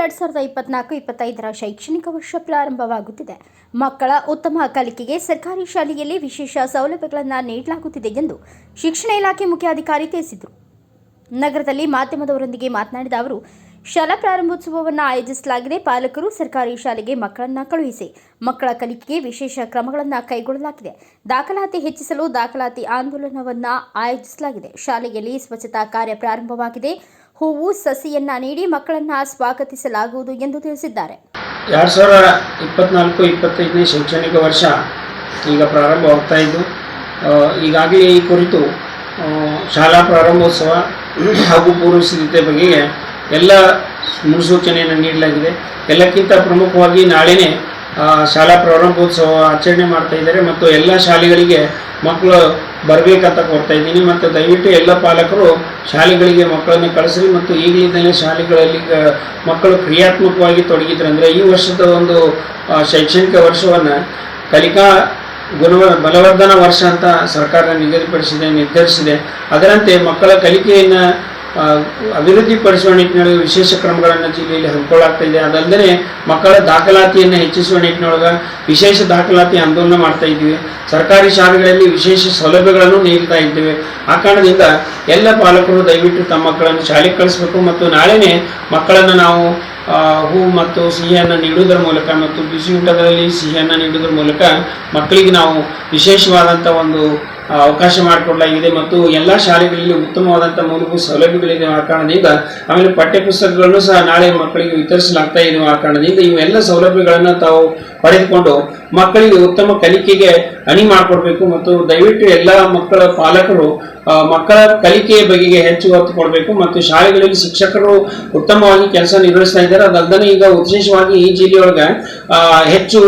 2024-25ರ ಶೈಕ್ಷಣಿಕ ವರ್ಷ ಪ್ರಾರಂಭವಾಗುತ್ತಿದೆ. ಮಕ್ಕಳ ಉತ್ತಮ ಕಲಿಕೆಗೆ ಸರ್ಕಾರಿ ಶಾಲೆಯಲ್ಲಿ ವಿಶೇಷ ಸೌಲಭ್ಯಗಳನ್ನು ನೀಡಲಾಗುತ್ತಿದೆ ಎಂದು ಶಿಕ್ಷಣ ಇಲಾಖೆ ಮುಖ್ಯಾಧಿಕಾರಿ ತಿಳಿಸಿದರು. ನಗರದಲ್ಲಿ ಮಾಧ್ಯಮದವರೊಂದಿಗೆ ಮಾತನಾಡಿದ ಅವರು, ಶಾಲಾ ಪ್ರಾರಂಭೋತ್ಸವವನ್ನು ಆಯೋಜಿಸಲಾಗಿದೆ. ಪಾಲಕರು ಸರ್ಕಾರಿ ಶಾಲೆಗೆ ಮಕ್ಕಳನ್ನು ಕಳುಹಿಸಿ ಮಕ್ಕಳ ಕಲಿಕೆಗೆ ವಿಶೇಷ ಕ್ರಮಗಳನ್ನು ಕೈಗೊಳ್ಳಲಾಗಿದೆ. ದಾಖಲಾತಿ ಹೆಚ್ಚಿಸಲು ದಾಖಲಾತಿ ಆಂದೋಲನವನ್ನು ಆಯೋಜಿಸಲಾಗಿದೆ. ಶಾಲೆಯಲ್ಲಿ ಸ್ವಚ್ಛತಾ ಕಾರ್ಯ ಪ್ರಾರಂಭವಾಗಿದೆ. ಹೂವು ಸಸಿಯನ್ನ ನೀಡಿ ಮಕ್ಕಳನ್ನು ಸ್ವಾಗತಿಸಲಾಗುವುದು ಎಂದು ತಿಳಿಸಿದ್ದಾರೆ. 2024-25ನೇ ಶೈಕ್ಷಣಿಕ ವರ್ಷ ಈಗ ಪ್ರಾರಂಭವಾಗ್ತಾ ಇದ್ದು, ಈಗಾಗಲೇ ಈ ಕುರಿತು ಶಾಲಾ ಪ್ರಾರಂಭೋತ್ಸವ ಹಾಗೂ ಪೂರ್ವ ಸಿದ್ಧತೆ ಬಗ್ಗೆ ಎಲ್ಲ ಮುನ್ಸೂಚನೆಯನ್ನು ನೀಡಲಾಗಿದೆ. ಎಲ್ಲಕ್ಕಿಂತ ಪ್ರಮುಖವಾಗಿ ನಾಳೆನೇ ಶಾಲಾ ಪ್ರಾರಂಭೋತ್ಸವ ಆಚರಣೆ ಮಾಡ್ತಾ ಇದ್ದಾರೆ ಮತ್ತು ಎಲ್ಲ ಶಾಲೆಗಳಿಗೆ ಮಕ್ಕಳು ಬರಬೇಕಂತ ಕೋರ್ತಾ ಇದ್ದೀನಿ. ಮತ್ತು ದಯವಿಟ್ಟು ಎಲ್ಲ ಪಾಲಕರು ಶಾಲೆಗಳಿಗೆ ಮಕ್ಕಳನ್ನು ಕಳಿಸ್ರಿ ಮತ್ತು ಈಗಲಿಂದಲೇ ಶಾಲೆಗಳಲ್ಲಿ ಮಕ್ಕಳು ಕ್ರಿಯಾತ್ಮಕವಾಗಿ ತೊಡಗಿದ್ರಂದರೆ ಈ ವರ್ಷದ ಒಂದು ಶೈಕ್ಷಣಿಕ ವರ್ಷವನ್ನು ಕಲಿಕಾ ಬಲವರ್ಧನಾ ವರ್ಷ ಅಂತ ಸರ್ಕಾರ ನಿರ್ಧರಿಸಿದೆ. ಅದರಂತೆ ಮಕ್ಕಳ ಕಲಿಕೆಯನ್ನು ಅಭಿವೃದ್ಧಿಪಡಿಸುವ ನಿಟ್ಟಿನೊಳಗೆ ವಿಶೇಷ ಕ್ರಮಗಳನ್ನು ಜಿಲ್ಲೆಯಲ್ಲಿ ಹಮ್ಮಿಕೊಳ್ಳಾಗ್ತಾ ಇದೆ. ಅದಲ್ಲದೆ ಮಕ್ಕಳ ದಾಖಲಾತಿಯನ್ನು ಹೆಚ್ಚಿಸುವ ನಿಟ್ಟಿನೊಳಗೆ ವಿಶೇಷ ದಾಖಲಾತಿ ಆಂದೋಲನ ಮಾಡ್ತಾ ಇದ್ದೀವಿ. ಸರ್ಕಾರಿ ಶಾಲೆಗಳಲ್ಲಿ ವಿಶೇಷ ಸೌಲಭ್ಯಗಳನ್ನು ನೀಡ್ತಾ ಇದ್ದೇವೆ. ಆ ಕಾರಣದಿಂದ ಎಲ್ಲ ಪಾಲಕರು ದಯವಿಟ್ಟು ತಮ್ಮ ಮಕ್ಕಳನ್ನು ಶಾಲೆಗೆ ಕಳಿಸಬೇಕು ಮತ್ತು ನಾಳೆನೇ ಮಕ್ಕಳನ್ನು ನಾವು ಹೂ ಮತ್ತು ಸಿಹಿಯನ್ನು ನೀಡುವುದರ ಮೂಲಕ ಮತ್ತು ಬಿಸಿ ಊಟದಲ್ಲಿ ಸಿಹಿಯನ್ನು ನೀಡುವುದರ ಮೂಲಕ ಮಕ್ಕಳಿಗೆ ನಾವು ವಿಶೇಷವಾದಂಥ ಒಂದು ಅವಕಾಶ ಮಾಡಿಕೊಡಲಾಗಿದೆ ಮತ್ತು ಎಲ್ಲ ಶಾಲೆಗಳಲ್ಲಿ ಉತ್ತಮವಾದಂಥ ಮೂಲಭೂತ ಸೌಲಭ್ಯಗಳಿದೆ. ಆ ಕಾರಣದಿಂದ ಆಮೇಲೆ ಪಠ್ಯಪುಸ್ತಕಗಳನ್ನು ಸಹ ನಾಳೆ ಮಕ್ಕಳಿಗೆ ವಿತರಿಸಲಾಗ್ತಾ ಇದೆ. ಆ ಕಾರಣದಿಂದ ಇವೆಲ್ಲ ಸೌಲಭ್ಯಗಳನ್ನು ತಾವು ಪಡೆದುಕೊಂಡು ಮಕ್ಕಳಿಗೆ ಉತ್ತಮ ಕಲಿಕೆಗೆ ಅಣಿ ಮಾಡಿಕೊಡ್ಬೇಕು ಮತ್ತು ದಯವಿಟ್ಟು ಎಲ್ಲ ಮಕ್ಕಳ ಪಾಲಕರು ಮಕ್ಕಳ ಕಲಿಕೆಯ ಬಗೆಗೆ ಹೆಚ್ಚು ಒತ್ತು ಕೊಡಬೇಕು ಮತ್ತು ಶಾಲೆಗಳಲ್ಲಿ ಶಿಕ್ಷಕರು ಉತ್ತಮವಾಗಿ ಕೆಲಸ ನಿರ್ವಹಿಸ್ತಾ ಇದ್ದಾರೆ. ಅದಲ್ಲದೆ ಈಗ ವಿಶೇಷವಾಗಿ ಈ ಜಿಲ್ಲೆಯೊಳಗೆ ಹೆಚ್ಚು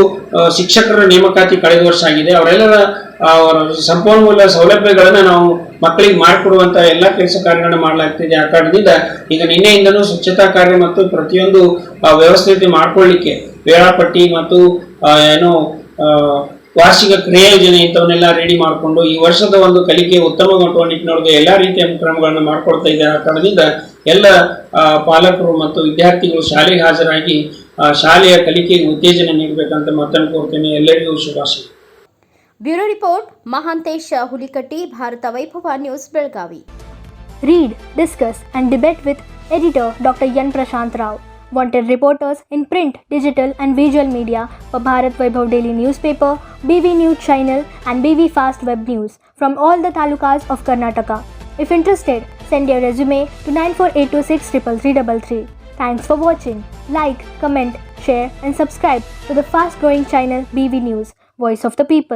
ಶಿಕ್ಷಕರ ನೇಮಕಾತಿ ಕಳೆದ ವರ್ಷ ಆಗಿದೆ. ಅವರೆಲ್ಲರ ಸಂಪನ್ಮೂಲ ಸೌಲಭ್ಯಗಳನ್ನು ನಾವು ಮಕ್ಕಳಿಗೆ ಮಾಡಿಕೊಡುವಂಥ ಎಲ್ಲ ಕೆಲಸ ಕಾರ್ಯಗಳನ್ನು ಮಾಡಲಾಗ್ತಿದೆ. ಆ ಕಾರಣದಿಂದ ಈಗ ನಿನ್ನೆಯಿಂದನೂ ಸ್ವಚ್ಛತಾ ಕಾರ್ಯ ಮತ್ತು ಪ್ರತಿಯೊಂದು ವ್ಯವಸ್ಥೆ ಮಾಡಿಕೊಳ್ಳಿಕ್ಕೆ ವೇಳಾಪಟ್ಟಿ ಮತ್ತು ವಾರ್ಷಿಕ ಕ್ರಿಯೋಜನೆ ಇಂಥವನ್ನೆಲ್ಲ ರೆಡಿ ಮಾಡಿಕೊಂಡು ಈ ವರ್ಷದ ಒಂದು ಕಲಿಕೆ ಉತ್ತಮಗೊಳಿಸುವ ನಿಟ್ಟಿನೊಳಗೆ ಎಲ್ಲ ರೀತಿಯ ಕ್ರಮಗಳನ್ನು ಮಾಡಿಕೊಡ್ತಾ ಇದ್ದಾರೆ. ಆ ಕಾರಣದಿಂದ ಎಲ್ಲ ಪಾಲಕರು ಮತ್ತು ವಿದ್ಯಾರ್ಥಿಗಳು ಶಾಲೆಗೆ ಹಾಜರಾಗಿ ಶಾಲೆಯ ಕಲಿಕೆಗೆ ಉತ್ತೇಜನ ನೀಡಬೇಕಂತ ಮಾತನ್ನು ಕೋರ್ತೇನೆ. ಎಲ್ಲರಿಗೂ ಶುಭಾಶಯ. ಬ್ಯೂರೋ ರಿಪೋರ್ಟ್ ಮಹಾಂತೇಶ್ ಹುಲಿಕಟ್ಟಿ, ಭಾರತ ವೈಭವ news, Belagavi. Read, discuss and debate with editor Dr. Yan Prashant Rao. Wanted reporters in print, digital and visual media for Bharat Vaibhav Daily Newspaper, BV News Channel and BV Fast Web News from all the talukas of Karnataka. If interested, send your resume to 9482633333. Thanks for watching. Like, comment, share and subscribe to the fast growing channel BV News, Voice of the People.